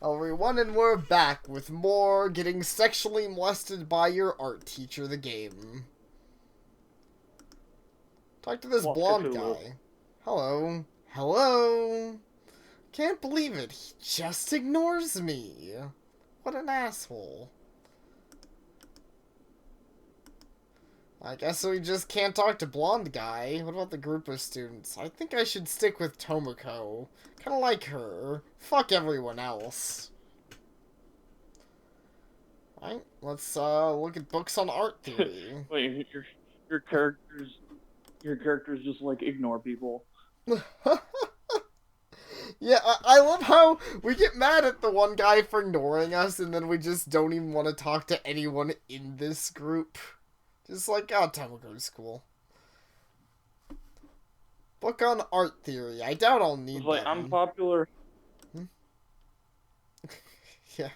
Everyone, and we're back with more getting sexually molested by your art teacher, the game. Talk to this blonde guy. Hello. Hello. Can't believe it. He just ignores me. What an asshole. I guess we just can't talk to blonde guy. What about the group of students? I think I should stick with Tomoko. Kinda like her. Fuck everyone else. Alright, let's look at books on art theory. Wait, your characters just like ignore people. Yeah, I love how we get mad at the one guy for ignoring us, and then we just don't even want to talk to anyone in this group. Just like, oh, Tomoko's cool. Book on art theory. I doubt I'll need Like, them. I'm popular. Yeah.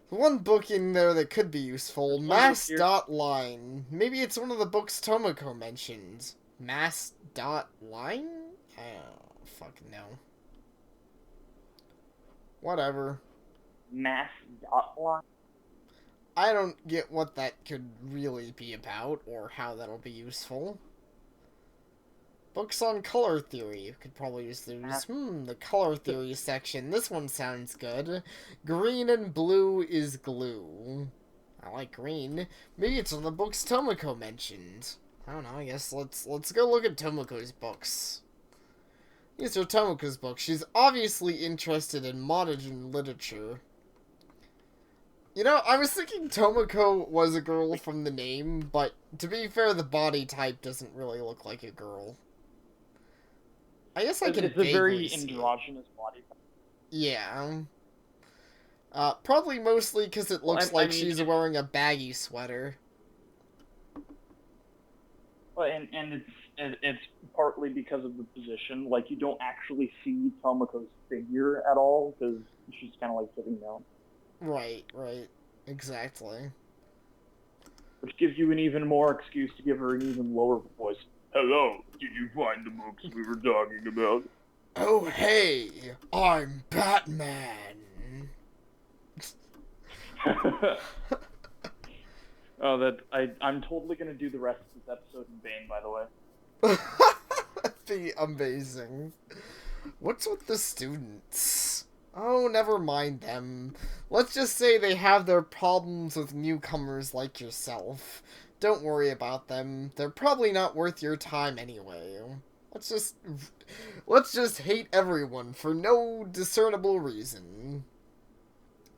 One book in there that could be useful. Mass.line. Maybe it's one of the books Tomoko mentioned. Mass.line? I don't fucking know. Whatever. Mass.line? I don't get what that could really be about, or how that'll be useful. Books on color theory. Could probably use those. The color theory section. This one sounds good. Green and blue is glue. I like green. Maybe it's one of the books Tomoko mentioned. I don't know, I guess let's go look at Tomoko's books. These are Tomoko's books. She's obviously interested in modern literature. You know, I was thinking Tomoko was a girl from the name, but to be fair, the body type doesn't really look like a girl. I guess I can vaguely It's a very see androgynous body type. Yeah. Probably mostly because it looks like she's wearing a baggy sweater. Well, and it's partly because of the position. Like, you don't actually see Tomoko's figure at all, because she's kind of like sitting down. Right, exactly. Which gives you an even more excuse to give her an even lower voice. Hello, did you find the books we were talking about? Oh, hey, I'm Batman. Oh, I'm totally gonna do the rest of this episode in Bane, by the way. That'd be amazing. What's with the students? Oh, never mind them. Let's just say they have their problems with newcomers like yourself. Don't worry about them. They're probably not worth your time anyway. Let's just hate everyone for no discernible reason.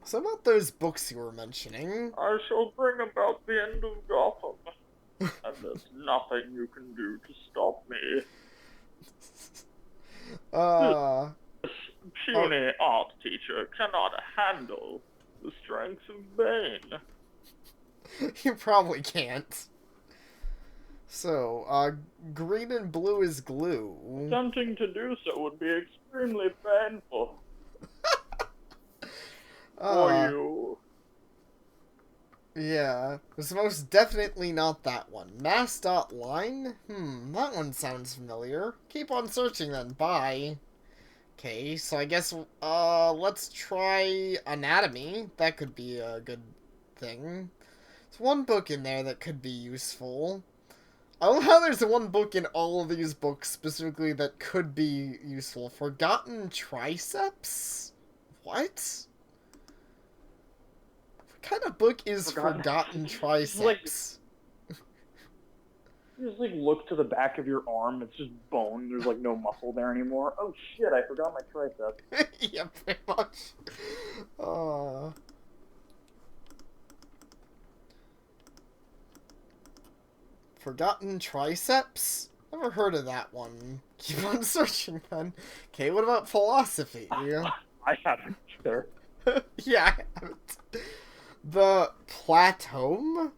So about those books you were mentioning. I shall bring about the end of Gotham. And there's nothing you can do to stop me. This puny art teacher cannot handle the strength of Bane. You probably can't. So, green and blue is glue. Attempting to do so would be extremely painful. For you. Yeah, it's most definitely not that one. Mass.line? That one sounds familiar. Keep on searching then, bye. Okay, so I guess, let's try anatomy. That could be a good thing. There's one book in there that could be useful. I love how there's one book in all of these books specifically that could be useful. Forgotten Triceps? What? What kind of book is Forgotten Triceps? You just, look to the back of your arm, it's just bone, there's, no muscle there anymore. Oh shit, I forgot my tricep. Yeah, pretty much. Forgotten Triceps? Never heard of that one. Keep on searching, then. Okay, what about philosophy? I haven't either. Yeah, I haven't. The Platome?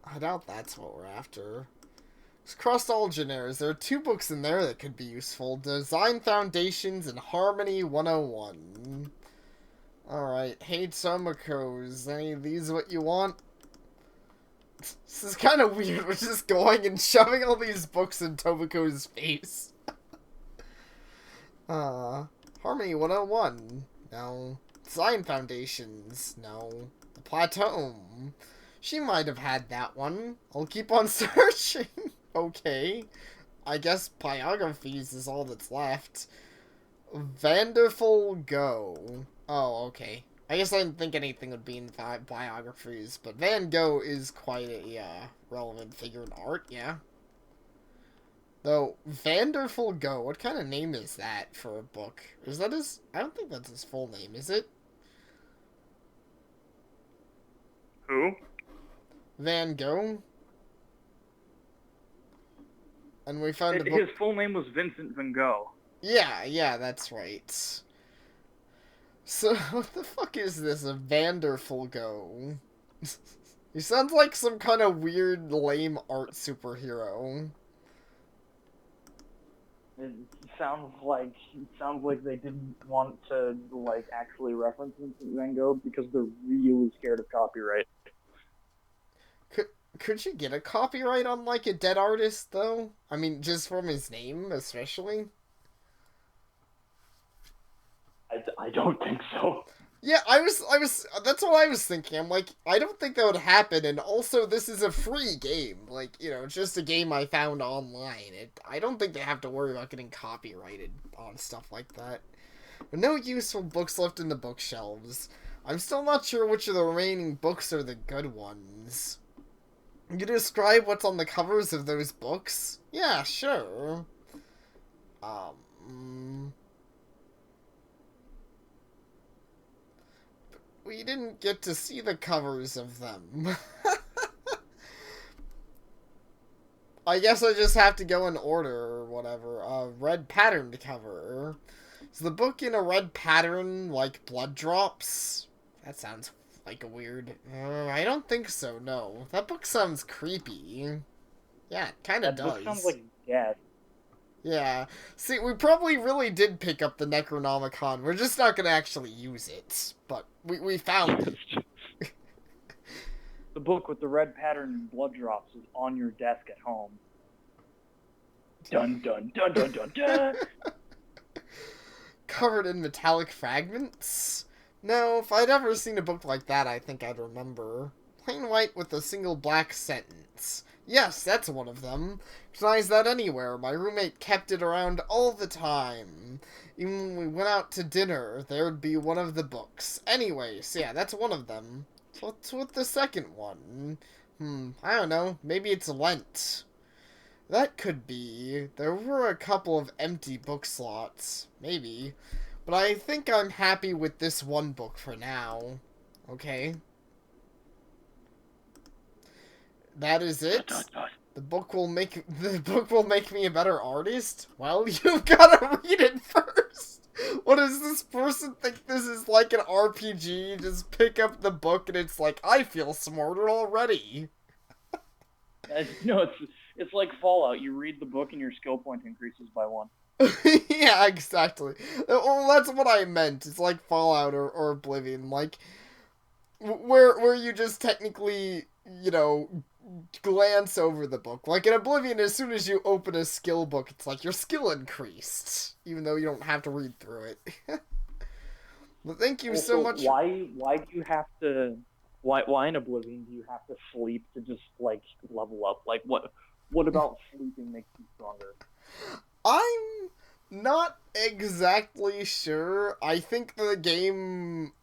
I doubt that's what we're after. It's crossed all genres. There are two books in there that could be useful. Design Foundations and Harmony 101. Alright, hey Tomokos, any of these what you want? This is kind of weird. We're just going and shoving all these books in Tomoko's face. Harmony 101. No. Design Foundations. No. The Plateau. She might have had that one. I'll keep on searching. Okay. I guess biographies is all that's left. Vanderful Go. Oh, okay. I guess I didn't think anything would be in biographies, but Van Gogh is quite a relevant figure in art, yeah. Though, Vanderful Go, what kind of name is that for a book? Is that his... I don't think that's his full name, is it? Who? Van Gogh? And we found a book... His full name was Vincent Van Gogh. Yeah, that's right. So, what the fuck is this? A Vanderful Go? He sounds like some kind of weird, lame art superhero. It sounds like they didn't want to like actually reference Vincent Van Gogh because they're really scared of copyright. Could you get a copyright on like a dead artist though? I mean, just from his name, especially. I don't think so. Yeah, I was. That's what I was thinking. I'm like, I don't think that would happen. And also, this is a free game. Like, you know, just a game I found online. I don't think they have to worry about getting copyrighted on stuff like that. But no useful books left in the bookshelves. I'm still not sure which of the remaining books are the good ones. Can you describe what's on the covers of those books? Yeah, sure. We didn't get to see the covers of them. I guess I just have to go in order or whatever. Red patterned cover. Is the book in a red pattern like blood drops? That sounds like a weird... I don't think so, no. That book sounds creepy. Yeah, it kind of does. That book sounds like death. Yeah. See, we probably really did pick up the Necronomicon. We're just not going to actually use it. But we found it. The book with the red pattern and blood drops is on your desk at home. Dun dun dun dun dun dun! Covered in metallic fragments? No, if I'd ever seen a book like that, I think I'd remember. Plain white with a single black sentence. Yes, that's one of them. Recognize that anywhere. My roommate kept it around all the time. Even when we went out to dinner, there would be one of the books. Anyway, so yeah, that's one of them. So what's with the second one? I don't know. Maybe it's Lent. That could be. There were a couple of empty book slots. Maybe. But I think I'm happy with this one book for now. Okay. That is it. The book will make me a better artist? Well, you've gotta read it first. What does this person think this is like an RPG? Just pick up the book and it's like, I feel smarter already. No, it's like Fallout. You read the book and your skill point increases by 1. Yeah, exactly. Well, that's what I meant. It's like Fallout or Oblivion, like where you just technically, you know, glance over the book. Like in Oblivion, as soon as you open a skill book, it's like your skill increased, even though you don't have to read through it. But thank you so much. Why do you have to? Why in Oblivion do you have to sleep to just like level up? Like what about sleeping makes you stronger? I'm not exactly sure. I think the game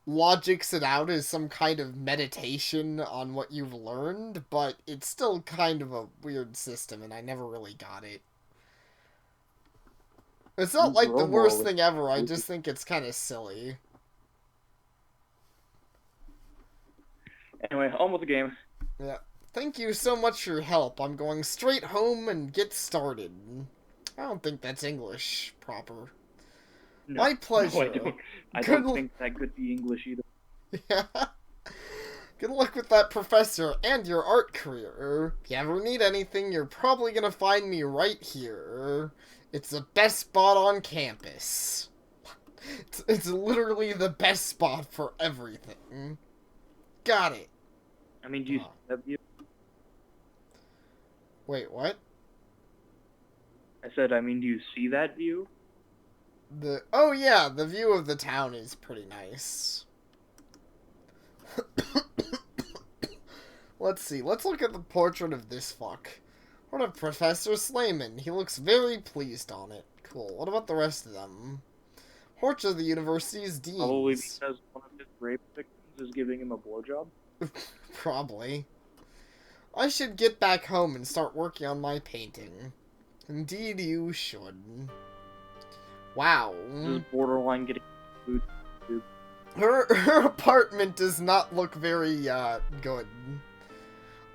logics it out as some kind of meditation on what you've learned, but it's still kind of a weird system, and I never really got it. It's not like the worst thing ever, I just think it's kind of silly. Anyway, on with the game. Yeah. Thank you so much for your help. I'm going straight home and get started. I don't think that's English proper. No, my pleasure. No, I don't think that could be English either. Yeah. Good luck with that, Professor, and your art career. If you ever need anything, you're probably gonna find me right here. It's the best spot on campus. It's literally the best spot for everything. Got it. I mean, do you see that view? Wait, what? I said, I mean, do you see that view? Oh yeah, the view of the town is pretty nice. Let's see. Let's look at the portrait of this fuck. What of Professor Slayman? He looks very pleased on it. Cool. What about the rest of them? Portrait of the university's Probably deans. because one of his rape victims is giving him a blowjob. Probably. I should get back home and start working on my painting. Indeed you should. Wow. This is borderline getting food. Her apartment does not look very, good.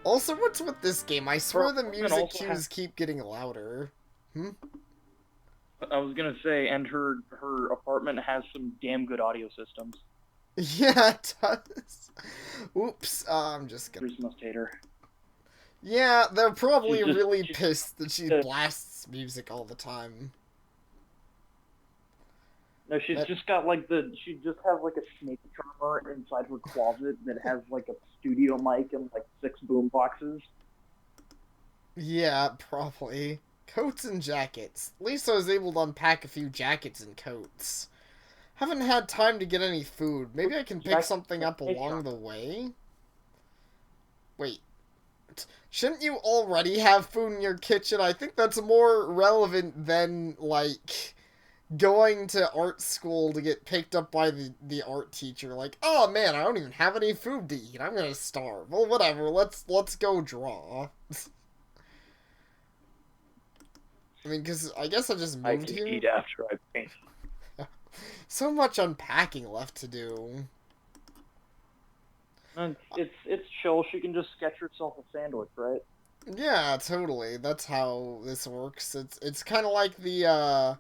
Also, what's with this game? I swear the music cues keep getting louder. I was gonna say, and her apartment has some damn good audio systems. Yeah, it does. Oops, I'm just gonna... Bruce must hate her. Yeah, they're probably She's really pissed that she blasts music all the time. No, she's just got like she just has like a snake charmer inside her closet that has like a studio mic and like 6 boom boxes. Yeah, probably. Coats and jackets. At least I was able to unpack a few jackets and coats. Haven't had time to get any food. Maybe I can pick something up along the way? Wait. Shouldn't you already have food in your kitchen? I think that's more relevant than, like, going to art school to get picked up by the art teacher. Like, oh man, I don't even have any food to eat. I'm gonna starve. Well, whatever. Let's go draw. I mean, because I guess I just moved here. I can eat after I paint. So much unpacking left to do. And it's chill. She can just sketch herself a sandwich, right? Yeah, totally. That's how this works. It's kind of like the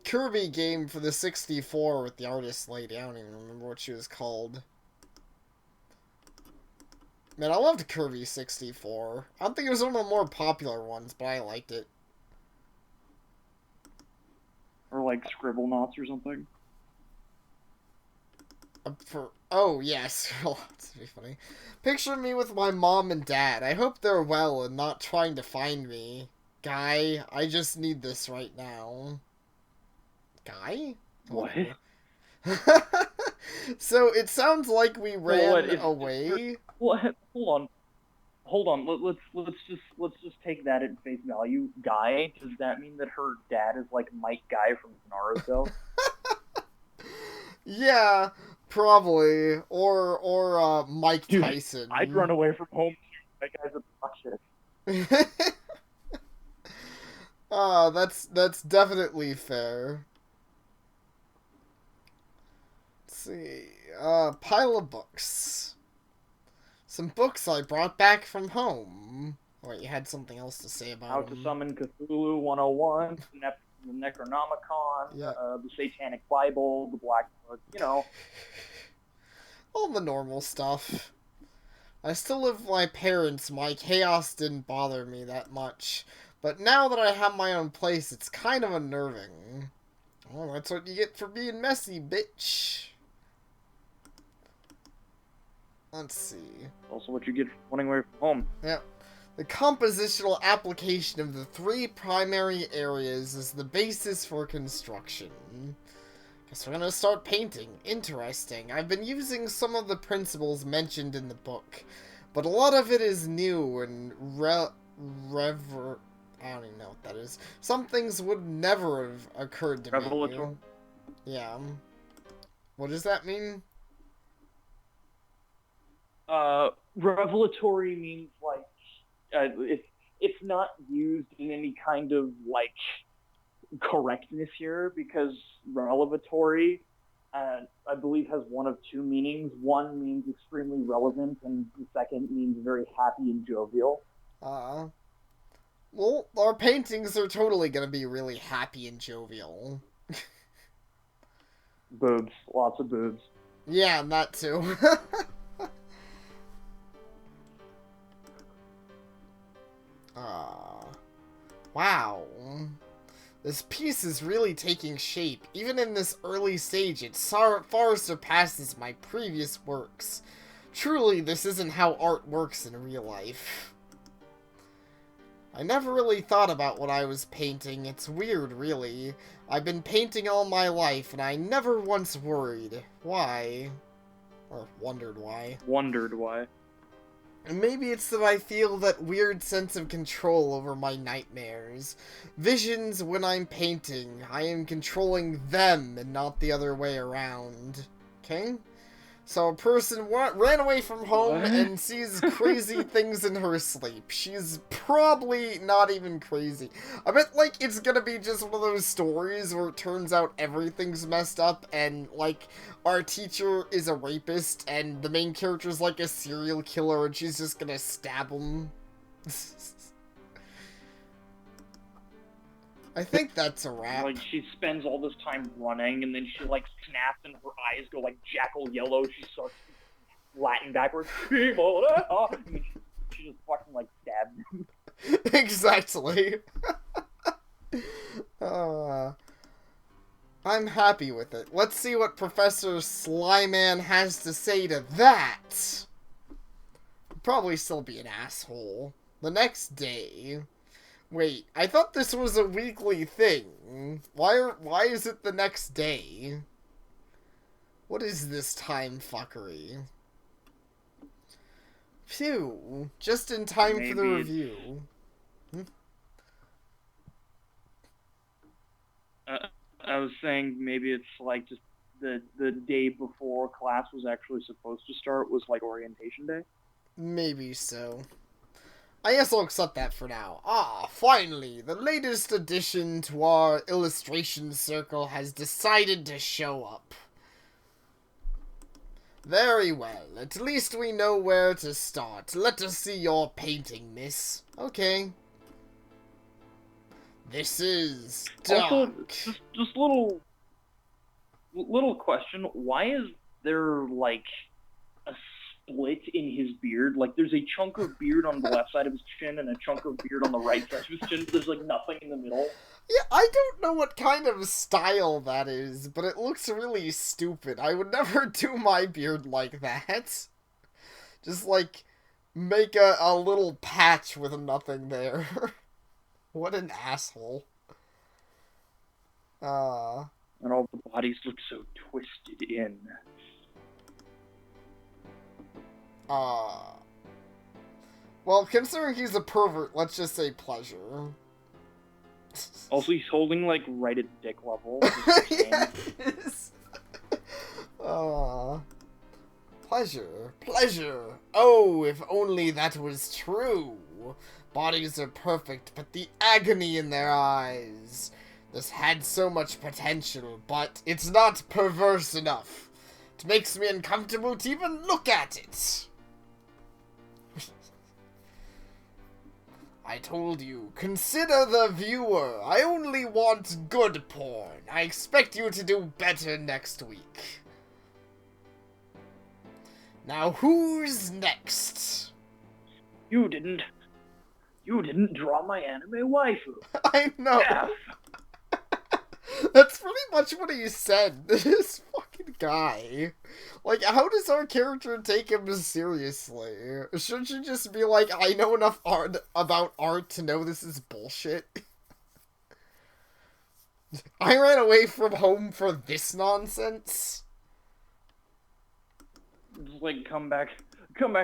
Kirby game for the 64 with the artist lady. I don't even remember what she was called. Man, I loved Kirby 64. I don't think it was one of the more popular ones, but I liked it. Or like Scribble Knots or something. Oh, yes. That's be funny. Picture me with my mom and dad. I hope they're well and not trying to find me. Guy, I just need this right now. Guy? What? So it sounds like we ran away. What? Hold on. Let's just take that at face value. Guy, does that mean that her dad is like Mike Guy from Naruto? Yeah, probably. Or Mike Tyson. I'd run away from home too. That guy's obnoxious. That's definitely fair. Let's see. Pile of books. Some books I brought back from home. Wait, you had something else to say about How to Summon Cthulhu 101, the Necronomicon, yeah. the Satanic Bible, the Black Book, you know. All the normal stuff. I still live with my parents. My chaos didn't bother me that much. But now that I have my own place, it's kind of unnerving. Well, that's what you get for being messy, bitch. Let's see. Also what you get for running away from home. Yep. The compositional application of the 3 primary areas is the basis for construction. Guess we're gonna start painting. Interesting. I've been using some of the principles mentioned in the book, but a lot of it is new and I don't even know what that is. Some things would never have occurred to me. Revelatory? Yeah. What does that mean? Revelatory means like it's not used in any kind of like correctness here, because relevatory I believe has one of 2 meanings. One means extremely relevant, and the second means very happy and jovial. Well, our paintings are totally gonna be really happy and jovial. Boobs. Lots of boobs. Yeah, and that too. Wow. This piece is really taking shape. Even in this early stage, it far surpasses my previous works. Truly, this isn't how art works in real life. I never really thought about what I was painting. It's weird, really. I've been painting all my life, and I never once worried. Why? Or wondered why. Wondered why. And maybe it's that I feel that weird sense of control over my nightmares. Visions when I'm painting. I am controlling them and not the other way around. Okay? So a person ran away from home and sees crazy things in her sleep. She's probably not even crazy. I bet, like, it's gonna be just one of those stories where it turns out everything's messed up and, like, our teacher is a rapist and the main character's, like, a serial killer and she's just gonna stab him. I think that's a wrap. Like, she spends all this time running, and then she, like, snaps, and her eyes go, like, jackal yellow. She starts Latin backwards. She just fucking, like, stabs him. Exactly. I'm happy with it. Let's see what Professor Slyman has to say to that. Probably still be an asshole. The next day... Wait, I thought this was a weekly thing. Why is it the next day? What is this time fuckery? Phew, just in time for the review. I was saying maybe it's like just the day before class was actually supposed to start was like orientation day. Maybe so. I guess I'll accept that for now. Ah, finally, the latest addition to our illustration circle has decided to show up. Very well, at least we know where to start. Let us see your painting, miss. Okay. This is dark. Also, just little question. Why is there, like, a split in his beard? Like, there's a chunk of beard on the left side of his chin and a chunk of beard on the right side of his chin. There's, like, nothing in the middle. Yeah, I don't know what kind of style that is, but it looks really stupid. I would never do my beard like that. Just, like, make a little patch with nothing there. What an asshole. And all the bodies look so twisted in. Well, considering he's a pervert, let's just say pleasure. Also, he's holding, like, right at dick level. Yes. Pleasure. Pleasure. Oh, if only that was true. Bodies are perfect, but the agony in their eyes. This had so much potential, but it's not perverse enough. It makes me uncomfortable to even look at it. I told you, consider the viewer. I only want good porn. I expect you to do better next week. Now, who's next? You didn't draw my anime waifu. I know. Yeah. That's pretty much what he said. This fucking guy. Like, how does our character take him seriously? Should you just be like, I know enough about art to know this is bullshit? I ran away from home for this nonsense? Just, like, come back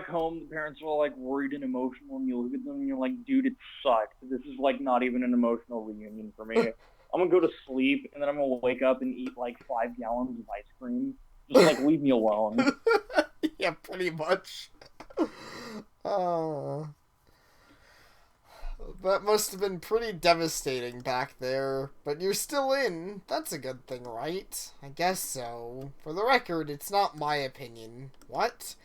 home, the parents are all, like, worried and emotional, and you look at them and you're like, dude, it sucked. This is, like, not even an emotional reunion for me. I'm gonna go to sleep, and then I'm gonna wake up and eat, like, 5 gallons of ice cream. Just, like, leave me alone. Yeah, pretty much. That must have been pretty devastating back there. But you're still in. That's a good thing, right? I guess so. For the record, it's not my opinion. What?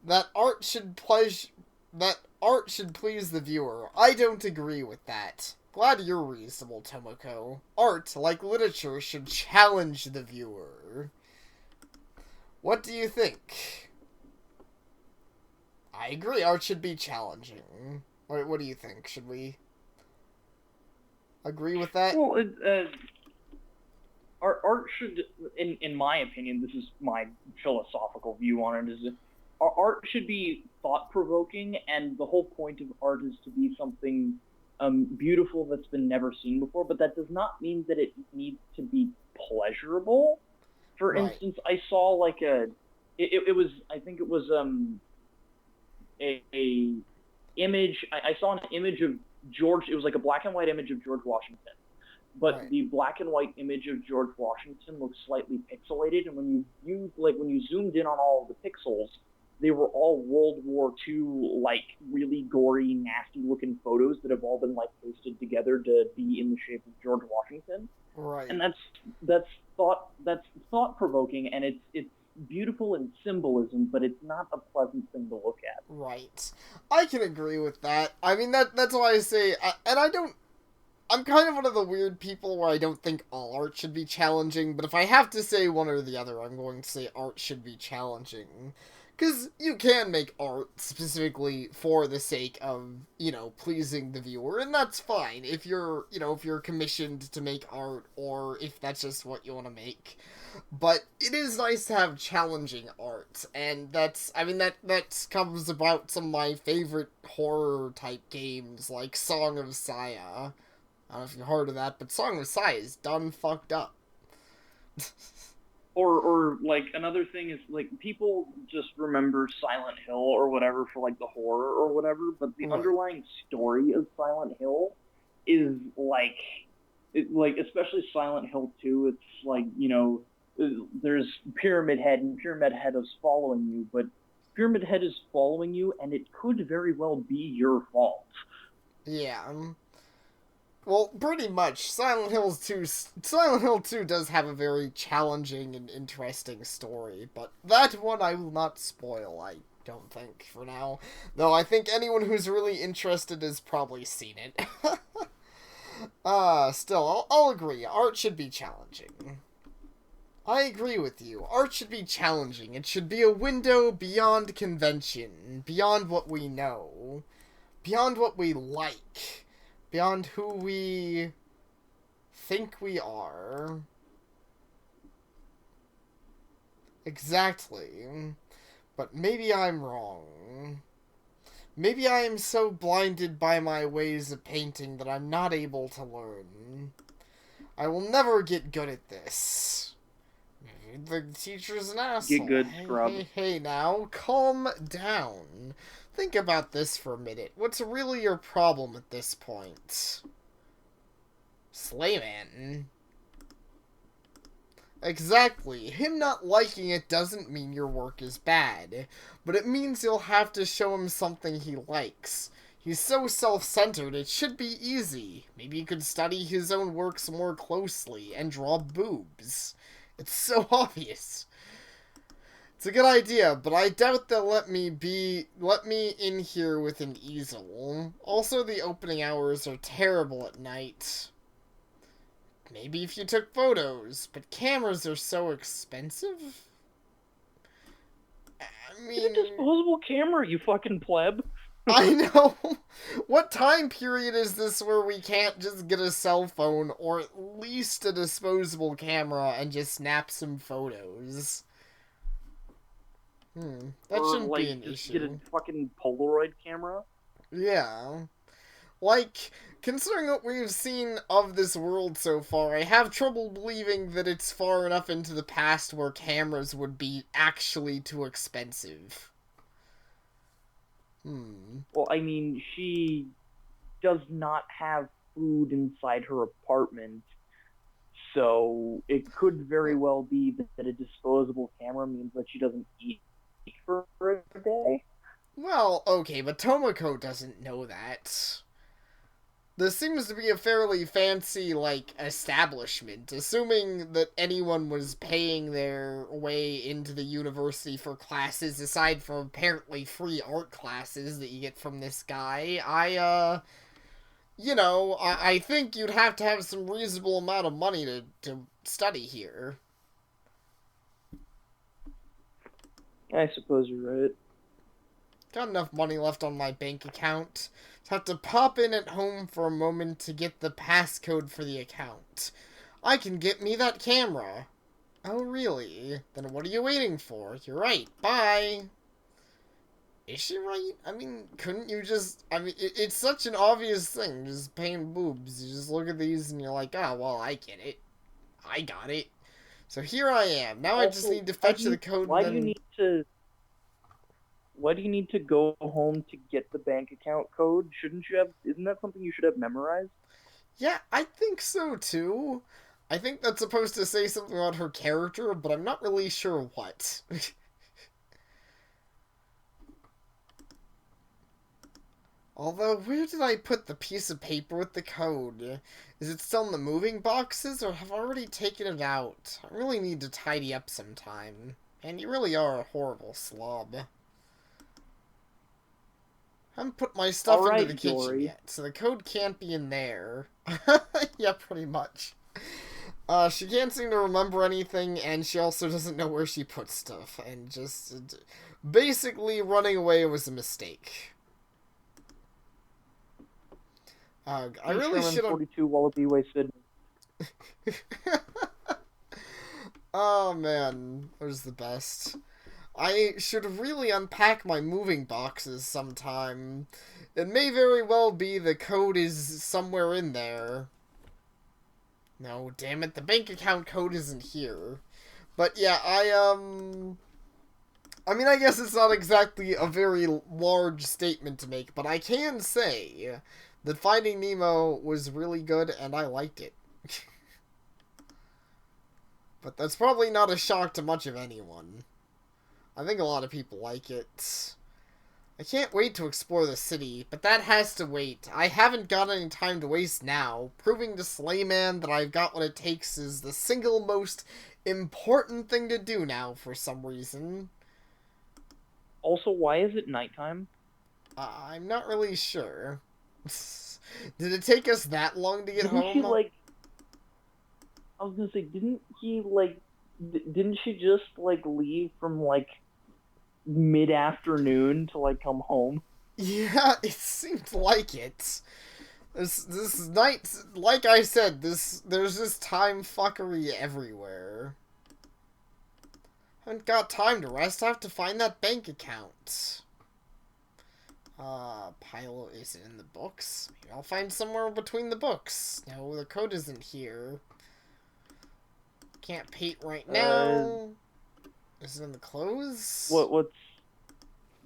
That art should please the viewer. I don't agree with that. Glad you're reasonable, Tomoko. Art, like literature, should challenge the viewer. What do you think? I agree, art should be challenging. What do you think? Should we agree with that? Well, art should, in my opinion, this is my philosophical view on it, is that art should be thought-provoking, and the whole point of art is to be something beautiful that's been never seen before, but that does not mean that it needs to be pleasurable. For Right. instance, I saw like it was, I think it was a image. I saw an image of George. It was like a black and white image of George Washington, but Right. the black and white image of George Washington looked slightly pixelated. And when you zoomed in on all of the pixels, they were all World War II like really gory, nasty looking photos that have all been like pasted together to be in the shape of George Washington. And Right. that's that's thought provoking, and it's beautiful in symbolism, but it's not a pleasant thing to look at. Right. I can agree with that. I mean, that's why I say, and I don't. I'm kind of one of the weird people where I don't think all art should be challenging, but if I have to say one or the other, I'm going to say art should be challenging. Because you can make art specifically for the sake of, pleasing the viewer, and that's fine if you're commissioned to make art or if that's just what you want to make. But it is nice to have challenging art, and that comes about some of my favorite horror type games like Song of Saya. I don't know if you've heard of that, but Song of Saya is done fucked up. Or like another thing is like people just remember Silent Hill or whatever for like the horror or whatever, but the Right. underlying story of Silent Hill is like like especially Silent Hill 2, it's like, there's Pyramid Head, and Pyramid Head is following you, but Pyramid Head is following you and it could very well be your fault. Yeah. Well, pretty much. Silent Hill 2 does have a very challenging and interesting story, but that one I will not spoil, I don't think, for now. Though I think anyone who's really interested has probably seen it. Still, I'll agree. Art should be challenging. I agree with you. Art should be challenging. It should be a window beyond convention, beyond what we know, beyond what we like, beyond who we think we are. Exactly. But maybe I'm wrong. Maybe I am so blinded by my ways of painting that I'm not able to learn. I will never get good at this. The teacher's an Get asshole. good, Hey, scrub. hey, hey now, calm down. Think about this for a minute. What's really your problem at this point? Slayman. Exactly. Him not liking it doesn't mean your work is bad, but it means you'll have to show him something he likes. He's so self-centered, it should be easy. Maybe you could study his own works more closely and draw boobs. It's so obvious. It's a good idea, but I doubt they'll let me in here with an easel. Also, the opening hours are terrible at night. Maybe if you took photos, but cameras are so expensive. I Get a mean, disposable camera, you fucking pleb. I know. What time period is this where we can't just get a cell phone or at least a disposable camera and just snap some photos? That Or shouldn't be like an just get a issue. fucking Polaroid camera. Yeah. Like, considering what we've seen of this world so far, I have trouble believing that it's far enough into the past where cameras would be actually too expensive. Hmm. Well, I mean, she does not have food inside her apartment, so it could very well be that a disposable camera means that she doesn't eat for a day. Well, okay, but Tomoko doesn't know that. This seems to be a fairly fancy, like, establishment, assuming that anyone was paying their way into the university for classes aside from apparently free art classes that you get from this guy. I think you'd have to have some reasonable amount of money to study here. I suppose you're right. Got enough money left on my bank account. Just have to pop in at home for a moment to get the passcode for the account. I can get me that camera. Oh, really? Then what are you waiting for? You're right. Bye. Is she right? I mean, couldn't you just... I mean, it's such an obvious thing, just paint boobs. You just look at these and you're like, oh, well, I get it. I got it. So here I am. Now I just Also, need to fetch the code and why do you then... need to why do you need to go home to get the bank account code? Shouldn't you have? Isn't that something you should have memorized? Yeah, I think so too. I think that's supposed to say something about her character, but I'm not really sure what. Although, where did I put the piece of paper with the code? Is it still in the moving boxes, or have I already taken it out? I really need to tidy up sometime. And you really are a horrible slob. I haven't put my stuff All into right, the kitchen Dory. yet, so the code can't be in there. Yeah, pretty much. She can't seem to remember anything, and she also doesn't know where she put stuff, and just... basically, running away was a mistake. I really should have... 42 Wallaby Way, Sydney. Oh, man. That was the best. I should really unpack my moving boxes sometime. It may very well be the code is somewhere in there. No, damn it, the bank account code isn't here. But yeah, I mean, I guess it's not exactly a very large statement to make, but I can say that Finding Nemo was really good and I liked it. But that's probably not a shock to much of anyone. I think a lot of people like it. I can't wait to explore the city, but that has to wait. I haven't got any time to waste now. Proving to Slayman that I've got what it takes is the single most important thing to do now for some reason. Also, why is it nighttime? I'm not really sure. Did it take us that long to get Didn't home? she like? I was gonna say, didn't he like? Didn't she just like leave from like mid-afternoon to like come home? Yeah, it seemed like it. This night, like I said, there's just time fuckery everywhere. Haven't got time to rest. I have to find that bank account. Pile is it in the books? Maybe I'll find somewhere between the books. No, the code isn't here. Can't paint right now. Is it in the clothes? What's?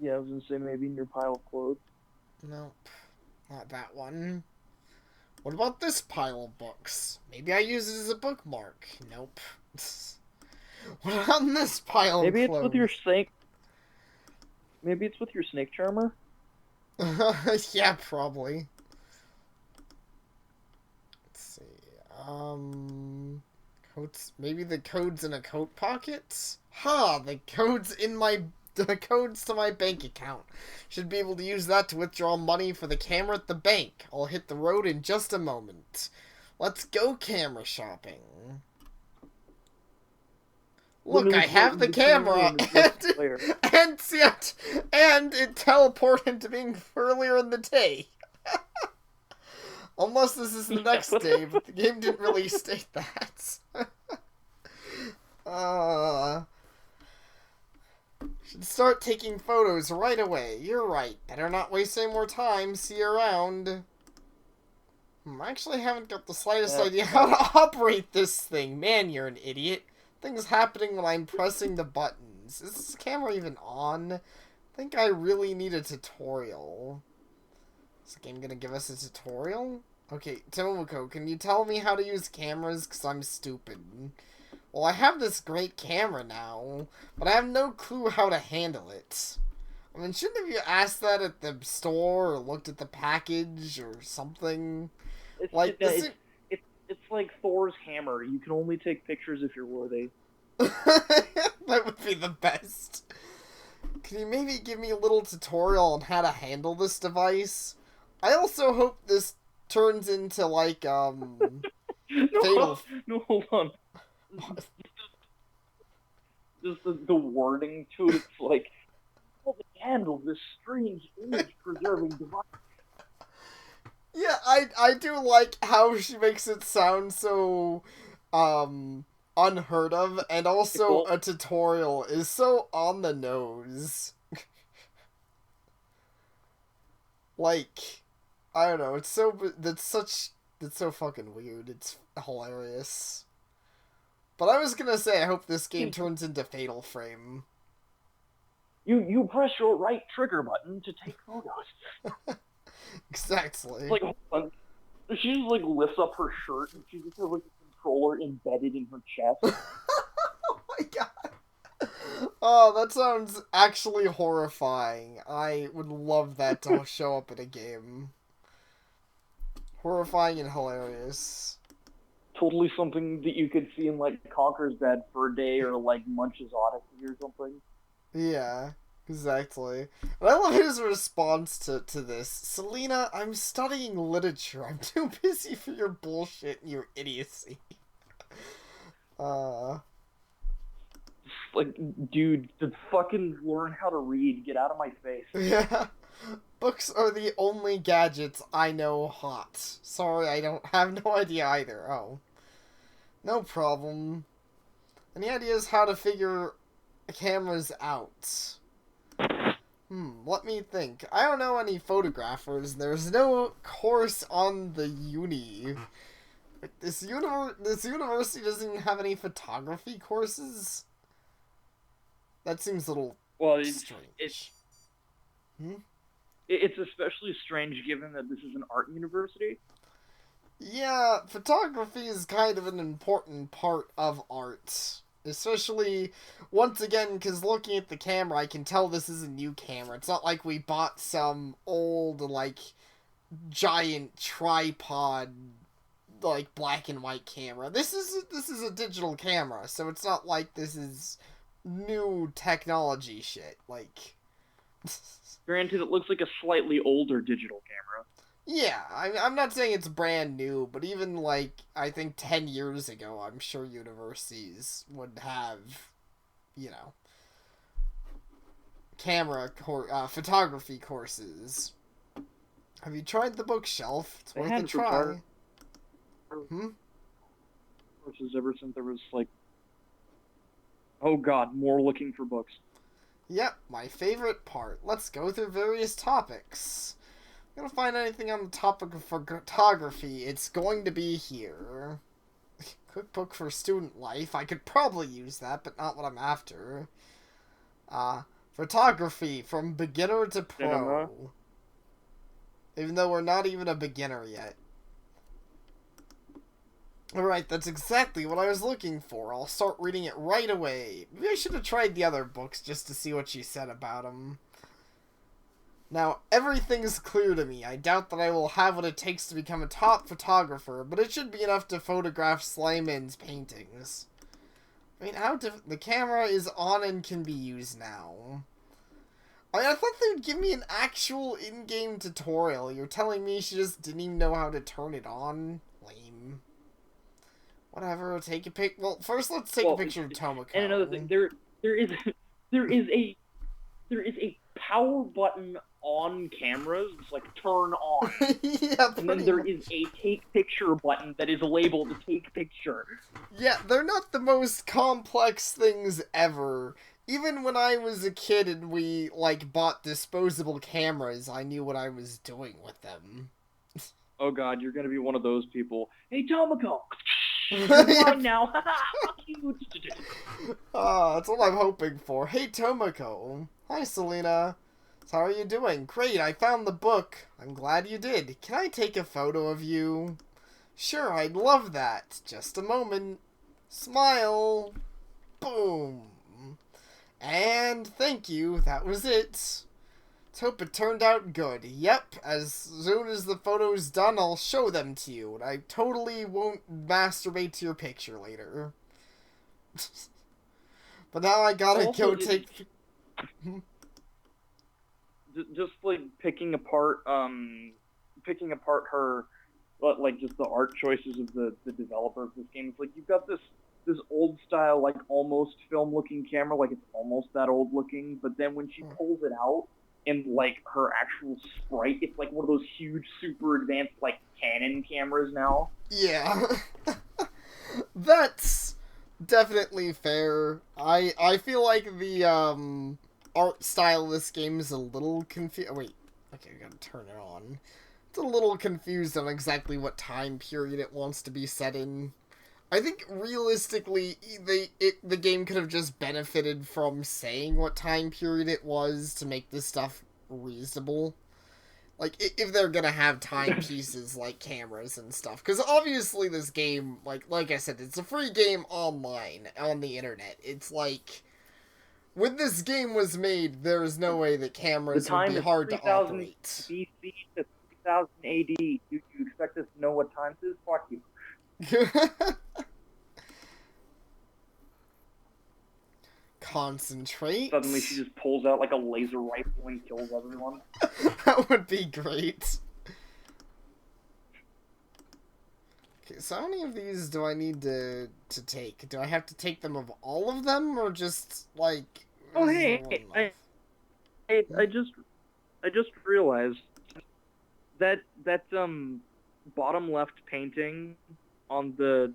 Yeah, I was gonna say maybe in your pile of clothes. Nope, not that one. What about this pile of books? Maybe I use it as a bookmark. Nope. What about this pile Maybe of it's with your snake. Maybe it's with your snake charmer. Yeah, probably. Let's see. Coats. Maybe the code's in a coat pocket? Ha! The code's in my... The codes to my bank account. Should be able to use that to withdraw money for the camera at the bank. I'll hit the road in just a moment. Let's go camera shopping. Look, I have the camera, and it teleported into being earlier in the day. Unless this is the next day, but the game didn't really state that. Should start taking photos right away. You're right. Better not waste any more time. See you around. I actually haven't got the slightest idea how to operate this thing. Man, you're an idiot. Things happening when I'm pressing the buttons. Is this camera even on? I think I really need a tutorial. Is the game gonna give us a tutorial? Okay, Tomoko, can you tell me how to use cameras? Because I'm stupid. Well, I have this great camera now, but I have no clue how to handle it. I mean, shouldn't have you asked that at the store or looked at the package or something? It's like Thor's hammer. You can only take pictures if you're worthy. That would be the best. Can you maybe give me a little tutorial on how to handle this device? I also hope this turns into, like, fatal... No, hold on. Just the wording to it, it's like, how to handle this strange image-preserving device. Yeah, I do like how she makes it sound so, unheard of, and also a tutorial is so on the nose. Like, I don't know. That's so fucking weird. It's hilarious. But I was gonna say, I hope this game turns into Fatal Frame. You press your right trigger button to take photos. It's Exactly. like, hold on. She just like lifts up her shirt and she just has like a controller embedded in her chest. Oh my god. Oh, that sounds actually horrifying. I would love that to show up in a game. Horrifying and hilarious. Totally something that you could see in like Conker's Bad Fur Day or like Munch's Odyssey or something. Yeah, exactly. And I love his response to this. Selena, I'm studying literature. I'm too busy for your bullshit and your idiocy. Uh, Like, dude, to fucking learn how to read, get out of my face. yeah. Books are the only gadgets I know hot. Sorry, I don't have no idea either. Oh. No problem. Any ideas how to figure cameras out? Let me think. I don't know any photographers. There's no course on the uni. This university doesn't even have any photography courses? That seems a little Well, strange. it's especially strange given that this is an art university. Yeah, photography is kind of an important part of art. Especially, once again, because looking at the camera, I can tell this is a new camera. It's not like we bought some old, like, giant tripod, like, black and white camera. This is a digital camera, so it's not like this is new technology shit. Like, Granted, it looks like a slightly older digital camera. yeah, I'm not saying it's brand new, but even, like, I think 10 years ago, I'm sure universities would have, you know, photography courses. Have you tried the bookshelf? It's They worth a had try. courses ever since there was like, oh god, more looking for books. Yep, my favorite part. Let's go through various topics. If I'm gonna find anything on the topic of photography, it's going to be here. Cookbook for student life. I could probably use that, but not what I'm after. Photography from beginner to pro. Cinema. Even though we're not even a beginner yet. Alright, that's exactly what I was looking for. I'll start reading it right away. Maybe I should have tried the other books just to see what she said about them. Now, everything's clear to me. I doubt that I will have what it takes to become a top photographer, but it should be enough to photograph Slyman's paintings. I mean, the camera is on and can be used now. I thought they would give me an actual in-game tutorial. You're telling me she just didn't even know how to turn it on? Lame. Whatever, take a pic. Well, first let's take a picture of Tomoko. And another thing, there is there is a power button on cameras. It's like turn on. Yeah, and then there is a take picture button that is labeled take picture. Yeah, they're not the most complex things ever. Even when I was a kid and we, like, bought disposable cameras, I knew what I was doing with them. Oh god, you're gonna be one of those people. Hey, Tomoko! You're mine now! Fuck you! That's what I'm hoping for. Hey, Tomoko. Hi, Selena. So how are you doing? Great, I found the book. I'm glad you did. Can I take a photo of you? Sure, I'd love that. Just a moment. Smile. Boom. And thank you, that was it. Let's hope it turned out good. Yep, as soon as the photo's done, I'll show them to you. And I totally won't masturbate to your picture later. But now I gotta go take... Just, like, picking apart her, like, just the art choices of the developer of this game. It's like, you've got this old style, like, almost film-looking camera, like, it's almost that old looking, but then when she pulls it out, and, like, her actual sprite, it's like one of those huge, super advanced, like, Canon cameras now. Yeah. That's definitely fair. I feel like the, art style of this game is a little confused. Wait, Okay, I gotta turn it on. It's a little confused on exactly what time period it wants to be set in. I think realistically, the game could have just benefited from saying what time period it was to make this stuff reasonable. Like, if they're gonna have timepieces like cameras and stuff. Because obviously this game, like I said, it's a free game online, on the internet. It's like, when this game was made, there is no way that cameras would be hard to operate. BC to 3000 AD. Do you expect us to know what time it is? Fuck you. Concentrate. Suddenly she just pulls out like a laser rifle and kills everyone. That would be great. Okay, so how many of these do I need to take? Do I have to take them of all of them, or just, like... Oh, hey, I just realized that bottom left painting on the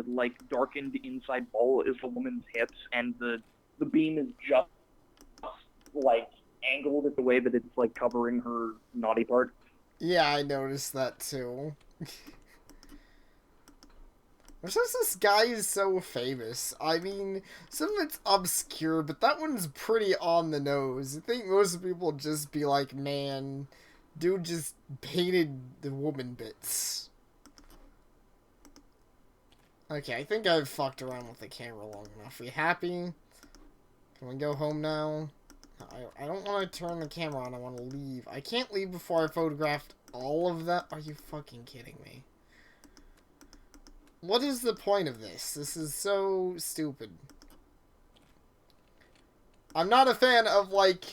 like darkened inside bowl is the woman's hips, and the beam is just like angled in the way that it's like covering her naughty part. Yeah, I noticed that too. Which says this guy is so famous. I mean, some of it's obscure, but that one's pretty on the nose. I think most people just be like, man, dude just painted the woman bits. Okay, I think I've fucked around with the camera long enough. Are you happy? Can we go home now? I don't want to turn the camera on. I want to leave. I can't leave before I photographed all of that. Are you fucking kidding me? What is the point of this? This is so stupid. I'm not a fan of, like,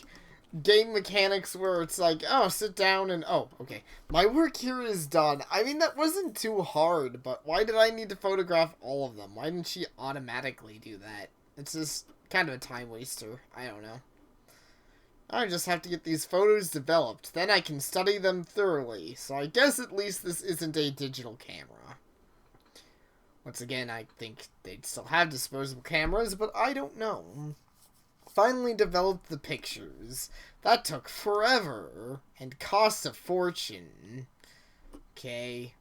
game mechanics where it's like, oh, sit down and, oh, okay. My work here is done. I mean, that wasn't too hard, but why did I need to photograph all of them? Why didn't she automatically do that? It's just kind of a time waster. I don't know. I just have to get these photos developed. Then I can study them thoroughly. So I guess at least this isn't a digital camera. Once again, I think they'd still have disposable cameras, but I don't know. Finally developed the pictures. That took forever and cost a fortune. Okay.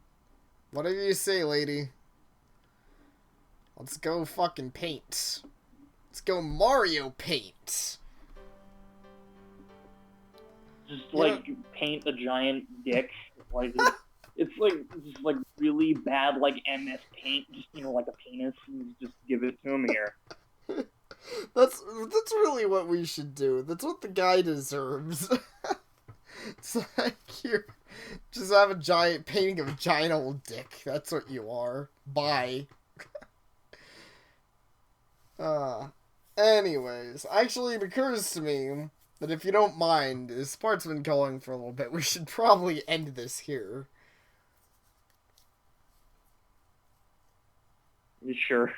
Whatever you say, lady. Let's go fucking paint. Let's go Mario paint. Just like paint a giant dick. Like it's like just like really bad like MS Paint, just like a penis, and just give it to him here. That's really what we should do. That's what the guy deserves. It's like you just have a giant painting of a giant old dick. That's what you are. Bye. Anyways, actually it occurs to me that if you don't mind, this part's been going for a little bit, we should probably end this here. Sure.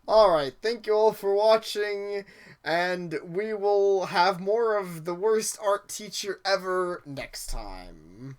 Alright, thank you all for watching, and we will have more of the worst art teacher ever next time.